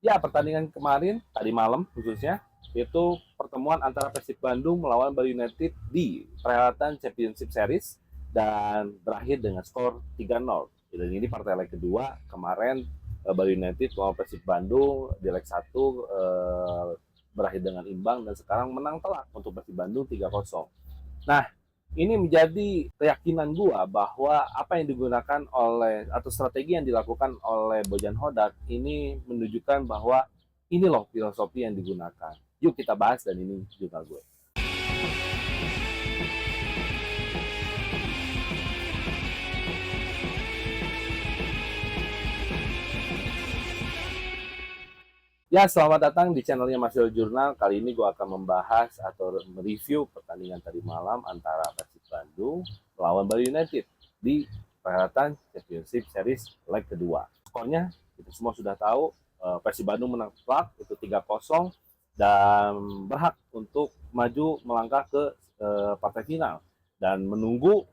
Ya, pertandingan kemarin, tadi malam khususnya, itu pertemuan antara Persib Bandung melawan Bali United di perhelatan Championship Series dan berakhir dengan skor 3-0. Dan ini partai leg kedua, kemarin Bali United melawan Persib Bandung di leg 1 berakhir dengan imbang dan sekarang menang telak untuk Persib Bandung 3-0. Nah, ini menjadi keyakinan gua bahwa apa yang digunakan oleh atau strategi yang dilakukan oleh Bojan Hodak ini menunjukkan bahwa ini loh filosofi yang digunakan. Yuk kita bahas dan ini juga gue. Ya, selamat datang di channelnya Masil Jurnal. Kali ini gue akan membahas atau mereview pertandingan tadi malam antara Persib Bandung melawan Bali United di perhelatan Championship Series leg kedua. Skornya kita semua sudah tahu, Persib Bandung menang telak itu 3-0 dan berhak untuk maju melangkah ke partai final dan menunggu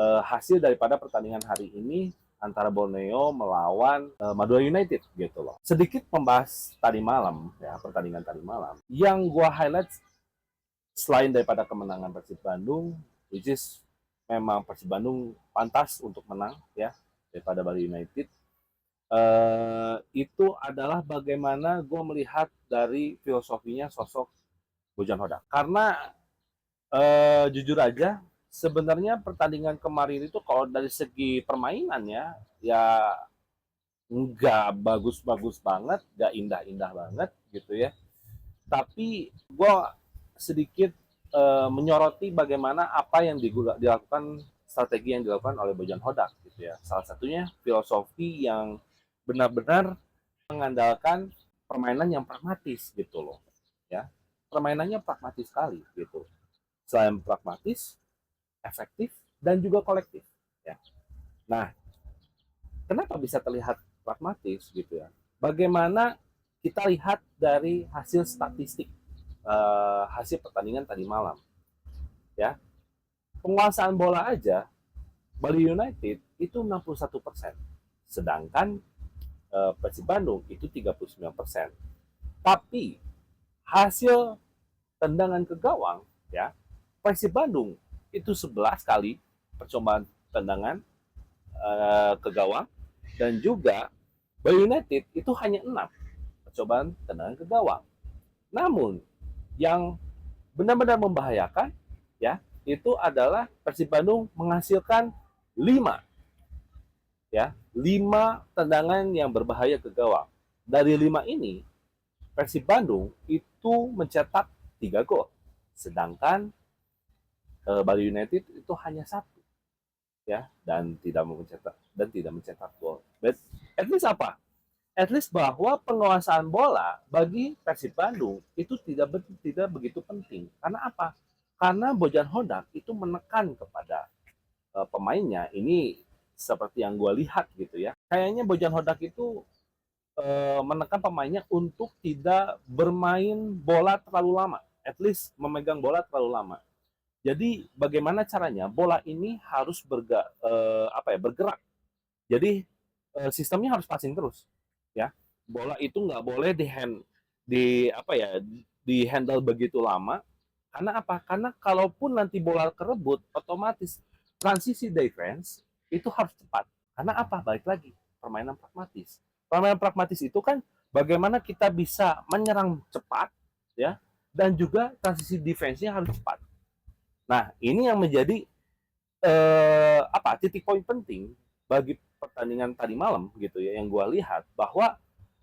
hasil daripada pertandingan hari ini antara Borneo melawan Madura United gitu loh. Sedikit membahas tadi malam ya, pertandingan tadi malam. Yang gua highlight selain daripada kemenangan Persib Bandung, which is memang Persib Bandung pantas untuk menang ya daripada Bali United. Itu adalah bagaimana gue melihat dari filosofinya sosok Bojan Hodak. Karena jujur aja, sebenarnya pertandingan kemarin itu kalau dari segi permainannya ya nggak bagus-bagus banget, nggak indah-indah banget gitu ya. Tapi gue sedikit menyoroti bagaimana apa yang dilakukan strategi yang dilakukan oleh Bojan Hodak gitu ya. Salah satunya filosofi yang benar-benar mengandalkan permainan yang pragmatis gitu loh ya. Permainannya pragmatis sekali gitu. Selain pragmatis, efektif dan juga kolektif ya. Nah, kenapa bisa terlihat pragmatis gitu ya? Bagaimana kita lihat dari hasil statistik hasil pertandingan tadi malam ya. Penguasaan bola aja Bali United itu 61%, sedangkan Persib Bandung itu 39%. Tapi hasil tendangan ke gawang ya, Persib Bandung itu 11 kali percobaan tendangan ke gawang dan juga Bali United itu hanya 6 percobaan tendangan ke gawang. Namun yang benar-benar membahayakan ya itu adalah Persib Bandung menghasilkan 5 ya, 5 tendangan yang berbahaya ke gawang. Dari 5 ini Persib Bandung itu mencetak 3 gol. Sedangkan Bali United itu hanya 1 ya dan tidak mencetak gol. But at least apa? At least bahwa penguasaan bola bagi Persib Bandung itu tidak begitu penting. Karena apa? Karena Bojan Hodak itu menekan kepada pemainnya. Ini seperti yang gue lihat gitu ya. Kayaknya Bojan Hodak itu menekan pemainnya untuk tidak bermain bola terlalu lama. At least memegang bola terlalu lama. Jadi bagaimana caranya bola ini harus bergerak. Jadi sistemnya harus passing terus, ya. Bola itu nggak boleh di handle begitu lama. Karena apa? Karena kalaupun nanti bola kerebut, otomatis transisi defense itu harus cepat. Karena apa? Balik lagi permainan pragmatis. Permainan pragmatis itu kan bagaimana kita bisa menyerang cepat, ya, dan juga transisi defense-nya harus cepat. Nah, ini yang menjadi titik poin penting bagi pertandingan tadi malam gitu ya, yang gue lihat bahwa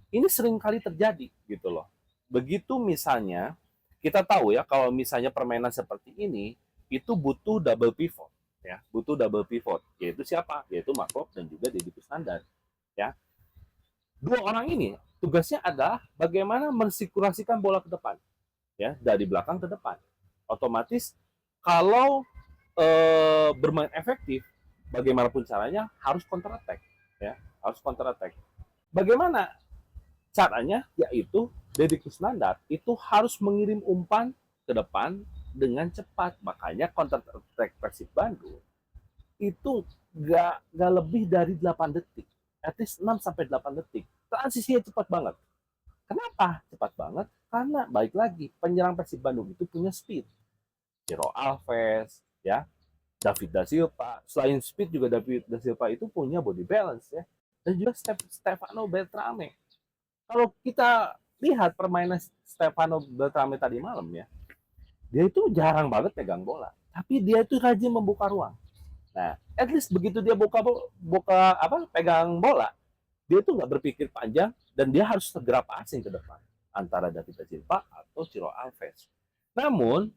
ini sering kali terjadi gitu loh. Begitu misalnya kita tahu ya kalau misalnya permainan seperti ini itu butuh double pivot ya, butuh double pivot, yaitu siapa? Yaitu Markov dan juga Deddy Kusnandar ya. Dua orang ini tugasnya adalah bagaimana mensirkulasikan bola ke depan ya, dari belakang ke depan. Otomatis kalau bermain efektif, bagaimanapun caranya harus counter attack, ya, harus counter attack. Bagaimana caranya? Yaitu Deddy Kusnandar itu harus mengirim umpan ke depan dengan cepat. Makanya counter attack Persib Bandung itu nggak lebih dari 8 detik, at least 6 sampai 8 detik. Transisinya cepat banget. Kenapa cepat banget? Karena baik lagi penyerang Persib Bandung itu punya speed. Ciro Alves, ya, David da Silva. Selain speed juga David da Silva itu punya body balance ya. Dan juga Stefano Beltrame. Kalau kita lihat permainan Stefano Beltrame tadi malam ya, dia itu jarang banget pegang bola, tapi dia itu rajin membuka ruang. Nah, at least begitu dia pegang bola, dia itu nggak berpikir panjang dan dia harus segera passing ke depan antara David da Silva atau Ciro Alves. Namun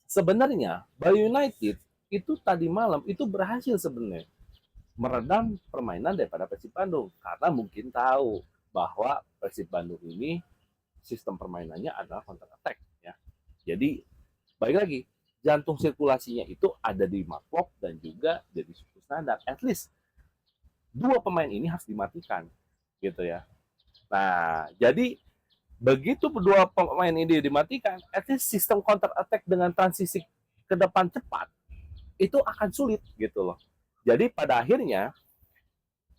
sebenarnya Bali United itu tadi malam itu berhasil sebenarnya meredam permainan daripada Persib Bandung karena mungkin tahu bahwa Persib Bandung ini sistem permainannya adalah counter attack ya. Jadi baik lagi jantung sirkulasinya itu ada di Mark dan juga dari suku standar. At least dua pemain ini harus dimatikan gitu ya. Nah, jadi begitu kedua pemain ini dimatikan, at least sistem counter attack dengan transisi ke depan cepat itu akan sulit gitu loh. Jadi pada akhirnya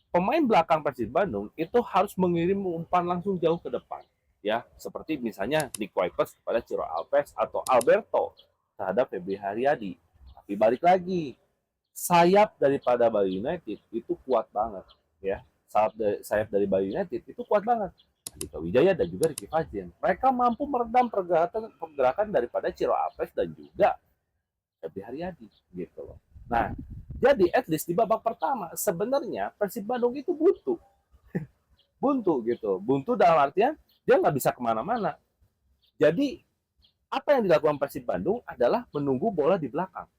pemain belakang Persib Bandung itu harus mengirim umpan langsung jauh ke depan ya, seperti misalnya Nick Kuipers kepada Ciro Alves atau Alberto terhadap Febri Haryadi. Tapi balik lagi, sayap daripada Bali United itu kuat banget ya. Sayap dari Bali United itu kuat banget. Andika Wijaya dan juga Ricky Fajrin. Mereka mampu meredam pergerakan daripada Ciro Alves dan juga Febri Haryadi gitu loh. Nah, jadi at least di babak pertama sebenarnya Persib Bandung itu buntu gitu. Buntu dalam artian dia nggak bisa kemana-mana. Jadi apa yang dilakukan Persib Bandung adalah menunggu bola di belakang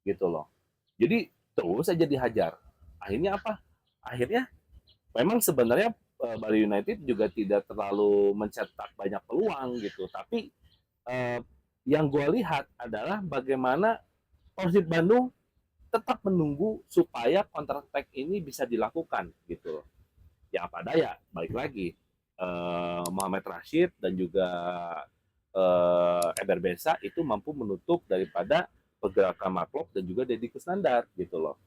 gitu loh. Jadi terus saja dihajar. Akhirnya apa? Akhirnya memang sebenarnya Bali United juga tidak terlalu mencetak banyak peluang gitu. Tapi eh, yang gue lihat adalah bagaimana Persib Bandung tetap menunggu supaya counter attack ini bisa dilakukan gitu. Ya apa daya, balik lagi Muhammad Rashid dan juga Eber Besa itu mampu menutup daripada pergerakan Mark dan juga Deddy Kusnandar gitu loh.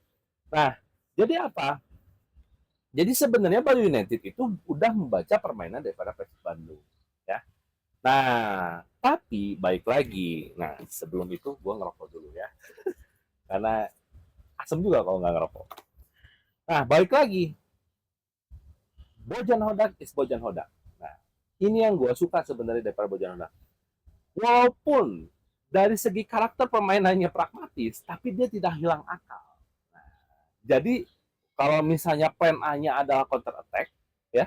Nah, jadi apa? Jadi sebenarnya Bali United itu udah membaca permainan daripada Persib Bandung, ya. Nah, tapi baik lagi. Nah, sebelum itu gue ngerokok dulu ya, karena asem juga kalau nggak ngerokok. Nah, balik lagi. Bojan Hodak is Bojan Hodak. Nah, ini yang gue suka sebenarnya daripada Bojan Hodak. Walaupun dari segi karakter permainannya pragmatis, tapi dia tidak hilang akal. Nah, jadi kalau misalnya plan A-nya adalah counter attack, ya.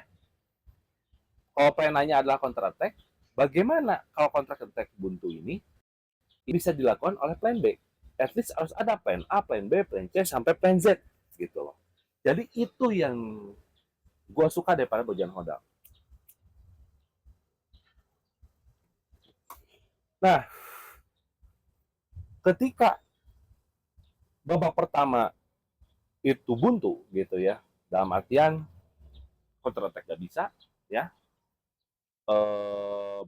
Kalau plan A-nya adalah counter attack, bagaimana kalau counter attack buntu ini bisa dilakukan oleh plan B? At least harus ada plan A, plan B, plan C sampai plan Z gitu loh. Jadi itu yang gue suka daripada Bojan Hodak. Nah, ketika babak pertama itu buntu gitu ya, dalam artian counter attack gak bisa ya, eh,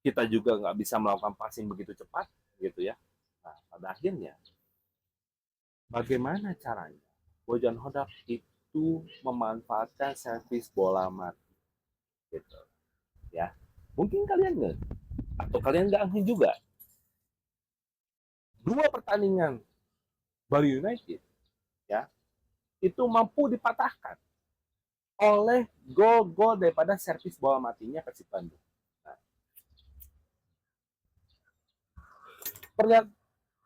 kita juga nggak bisa melakukan passing begitu cepat gitu ya. Nah, pada akhirnya bagaimana caranya Bojan Hodak itu memanfaatkan servis bola mati gitu ya. Mungkin kalian nggak atau kalian nggak angin juga. Dua pertandingan Bali United ya itu mampu dipatahkan oleh gol-gol daripada servis bola matinya Persib Bandung. Nah,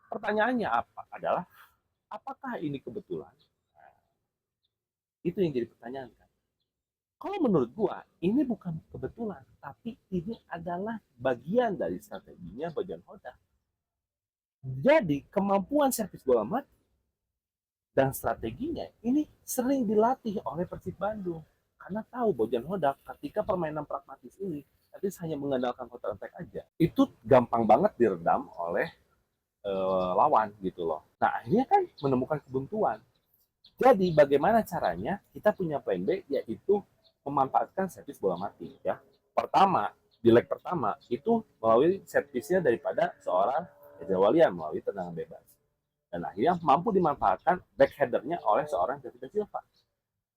pertanyaannya adalah apakah ini kebetulan? Nah, itu yang jadi pertanyaan kan. Kalau menurut gua ini bukan kebetulan, tapi ini adalah bagian dari strateginya Bojan Hodak. Jadi kemampuan servis bola mati dan strateginya ini sering dilatih oleh Persib Bandung karena tahu Bojan Hodak ketika permainan pragmatis ini tapi hanya mengandalkan counter attack aja itu gampang banget diredam oleh lawan gitu loh. Nah akhirnya kan menemukan kebuntuan. Jadi bagaimana caranya kita punya plan B yaitu memanfaatkan servis bola mati ya. Pertama di leg pertama itu melalui servisnya daripada seorang Eza Walian melalui tendangan bebas. Dan akhirnya mampu dimanfaatkan backheadernya oleh seorang David da Silva.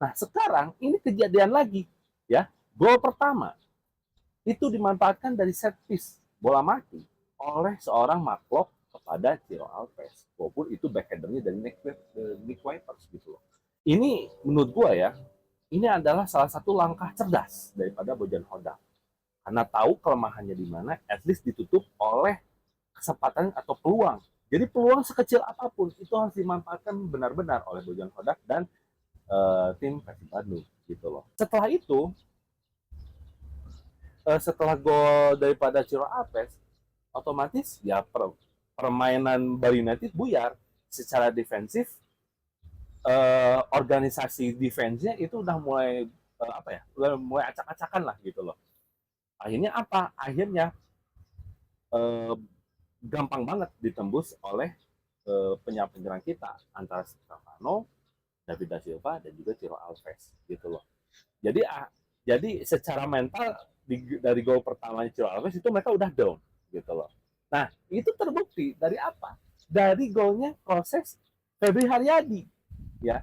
Nah sekarang ini kejadian lagi ya, gol pertama itu dimanfaatkan dari set piece bola mati oleh seorang Mark kepada Ciro Alves, walaupun itu backheadernya dari Nick Wipers gitu loh. Ini menurut gua ya, ini adalah salah satu langkah cerdas daripada Bojan Hodak, karena tahu kelemahannya di mana, at least ditutup oleh kesempatan atau peluang. Jadi peluang sekecil apapun itu harus dimanfaatkan benar-benar oleh Bojan Hodak dan tim Persib Bandung gitu loh. Setelah itu, setelah gol daripada Ciro Alves, otomatis ya permainan Bali United buyar secara defensif. Organisasi defense-nya itu udah mulai apa ya, udah mulai acak-acakan lah gitu loh. Akhirnya apa? Akhirnya eh, gampang banget ditembus oleh penyerang kita antara Stefano, David da Silva dan juga Ciro Alves gitu loh. Jadi jadi secara mental dari gol pertamanya Ciro Alves itu mereka udah down gitu loh. Nah, itu terbukti dari apa? Dari golnya proses Febri Haryadi ya.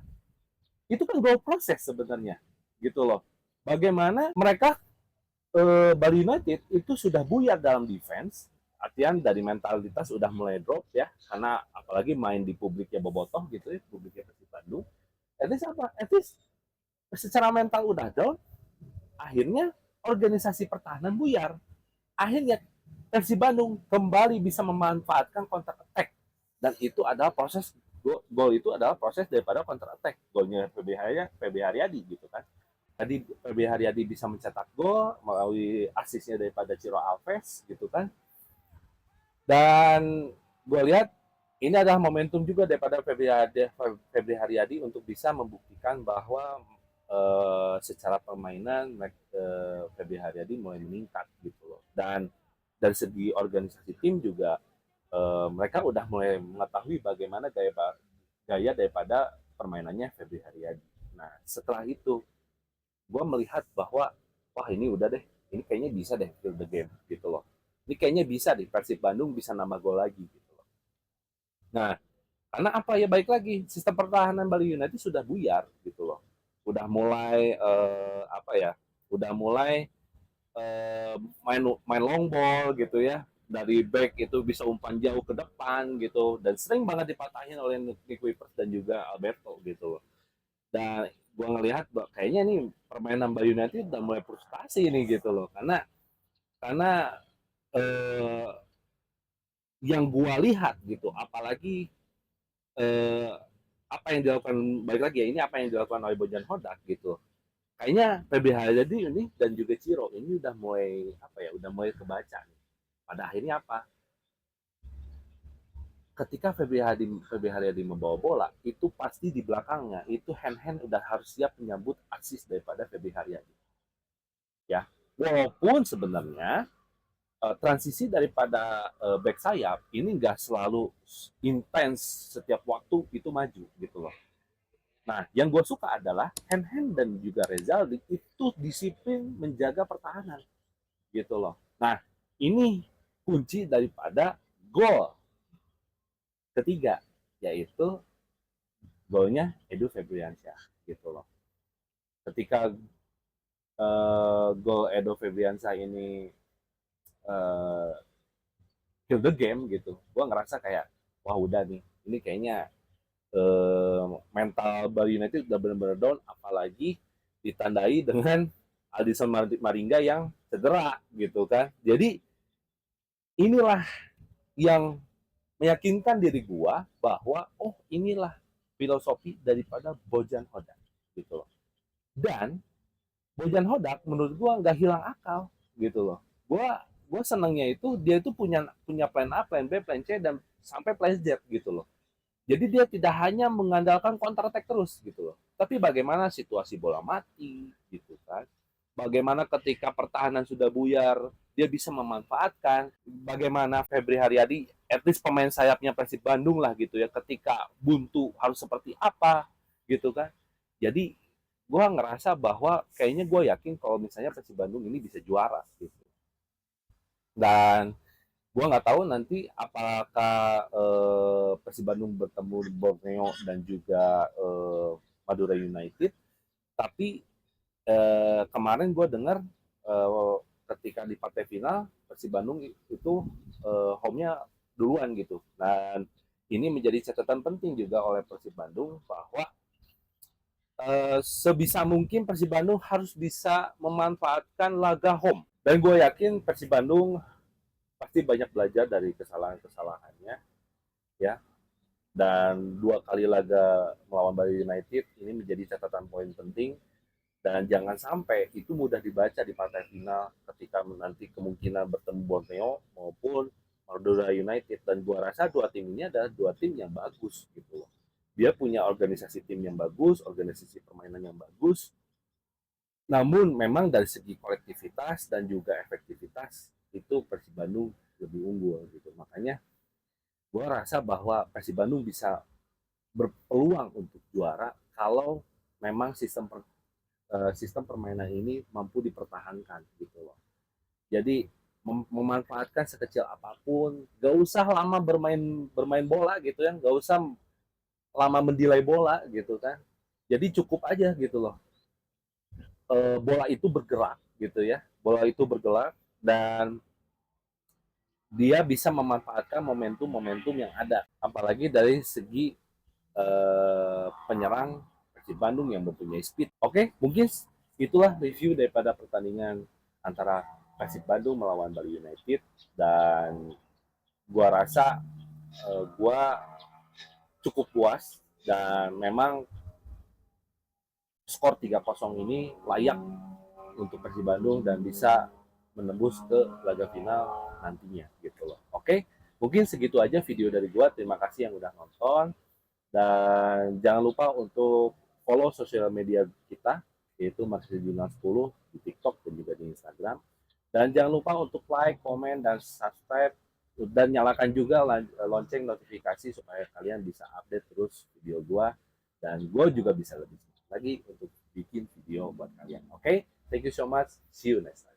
Itu kan gol proses sebenarnya gitu loh. Bagaimana mereka Bali United itu sudah buyar dalam defense, artian dari mentalitas sudah mulai drop ya, karena apalagi main di publiknya bobotoh gitu ya, publiknya Persib Bandung. At least apa? At least secara mental udah down, akhirnya organisasi pertahanan buyar. Akhirnya Persib Bandung kembali bisa memanfaatkan counter attack, dan itu adalah proses gol itu adalah proses daripada counter attack, golnya PB Haryadi gitu kan. Tadi PB Haryadi bisa mencetak gol melalui asisnya daripada Ciro Alves gitu kan. Dan gue lihat ini adalah momentum juga daripada Febri Haryadi untuk bisa membuktikan bahwa secara permainan Febri Haryadi mulai meningkat gitu loh. Dan dari segi organisasi tim juga mereka udah mulai mengetahui bagaimana gaya daripada permainannya Febri Haryadi. Nah setelah itu gue melihat bahwa wah ini udah deh, ini kayaknya bisa deh kill the game gitu loh. Ini kayaknya bisa deh Persib Bandung bisa nambah gol lagi gitu loh. Nah, karena apa ya, baik lagi sistem pertahanan Bali United sudah buyar gitu loh. Udah mulai apa ya? Udah mulai main main long ball gitu ya. Dari back itu bisa umpan jauh ke depan gitu, dan sering banget dipatahin oleh Nick Wipers dan juga Alberto gitu loh. Dan gue ngelihat kayaknya nih permainan Bali United udah mulai frustasi ini gitu loh, karena eh, yang gue lihat gitu, apalagi eh, apa yang dilakukan, balik lagi ya, ini apa yang dilakukan oleh Bojan Hodak gitu, kayaknya PBH jadi ini dan juga Ciro ini udah mulai apa ya, udah mulai kebaca nih. Pada akhirnya apa, ketika Febri Haryadi membawa bola itu pasti di belakangnya itu hand hand udah harus siap menyambut asis daripada Febri Haryadi ya. Walaupun sebenarnya transisi daripada back sayap ini nggak selalu intens setiap waktu itu maju gitu loh. Nah, yang gue suka adalah hand hand dan juga Rezaldi itu disiplin menjaga pertahanan gitu loh. Nah, ini kunci daripada gol ketiga, yaitu golnya Edu Febriansyah gitu loh. Ketika gol Edo Febriansyah ini uh, kill the game gitu, gue ngerasa kayak wah udah nih, ini kayaknya mental Bali United udah benar-benar down, apalagi ditandai dengan Aldison Maringga yang cedera gitu kan. Jadi inilah yang meyakinkan diri gua bahwa oh inilah filosofi daripada Bojan Hodak gitu loh. Dan Bojan Hodak menurut gua nggak hilang akal gitu loh. Gua senangnya itu dia itu punya punya plan A, plan B, plan C dan sampai plan Z gitu loh. Jadi dia tidak hanya mengandalkan counter attack terus gitu loh. Tapi bagaimana situasi bola mati gitu kan. Bagaimana ketika pertahanan sudah buyar, dia bisa memanfaatkan. Bagaimana Febri Haryadi, at least pemain sayapnya Persib Bandung lah gitu ya, ketika buntu harus seperti apa gitu kan. Jadi gue ngerasa bahwa kayaknya gue yakin kalau misalnya Persib Bandung ini bisa juara gitu. Dan gue nggak tahu nanti apakah Persib Bandung bertemu Borneo dan juga Madura United, tapi kemarin gue dengar ketika di partai final Persib Bandung itu home-nya duluan gitu. Dan ini menjadi catatan penting juga oleh Persib Bandung bahwa sebisa mungkin Persib Bandung harus bisa memanfaatkan laga home. Dan gue yakin Persib Bandung pasti banyak belajar dari kesalahan-kesalahannya ya. Dan 2 kali laga melawan Bali United ini menjadi catatan poin penting. Dan jangan sampai itu mudah dibaca di partai final ketika nanti kemungkinan bertemu Borneo maupun Madura United. Dan gua rasa 2 tim ini adalah 2 tim yang bagus gitu loh. Dia punya organisasi tim yang bagus, organisasi permainan yang bagus. Namun memang dari segi kolektivitas dan juga efektivitas itu Persib Bandung lebih unggul gitu. Makanya gua rasa bahwa Persib Bandung bisa berpeluang untuk juara kalau memang sistem permainan ini mampu dipertahankan gitu loh. Jadi memanfaatkan sekecil apapun, gak usah lama bermain bola gitu ya, gak usah lama mendelay bola gitu kan. Jadi cukup aja gitu loh. Bola itu bergerak gitu ya, bola itu bergerak dan dia bisa memanfaatkan momentum-momentum yang ada, apalagi dari segi penyerang Persib Bandung yang mempunyai speed. Oke, mungkin itulah review daripada pertandingan antara Persib Bandung melawan Bali United dan gua rasa gua cukup puas dan memang skor 3-0 ini layak untuk Persib Bandung dan bisa menembus ke laga final nantinya gitu loh. Oke, mungkin segitu aja video dari gua. Terima kasih yang udah nonton. Dan jangan lupa untuk follow sosial media kita, yaitu Masih Jurnal 10 di TikTok dan juga di Instagram. Dan jangan lupa untuk like, komen, dan subscribe. Dan nyalakan juga lonceng notifikasi supaya kalian bisa update terus video gua. Dan gua juga bisa lebih lagi untuk bikin video buat kalian. Oke, thank you so much. See you next time.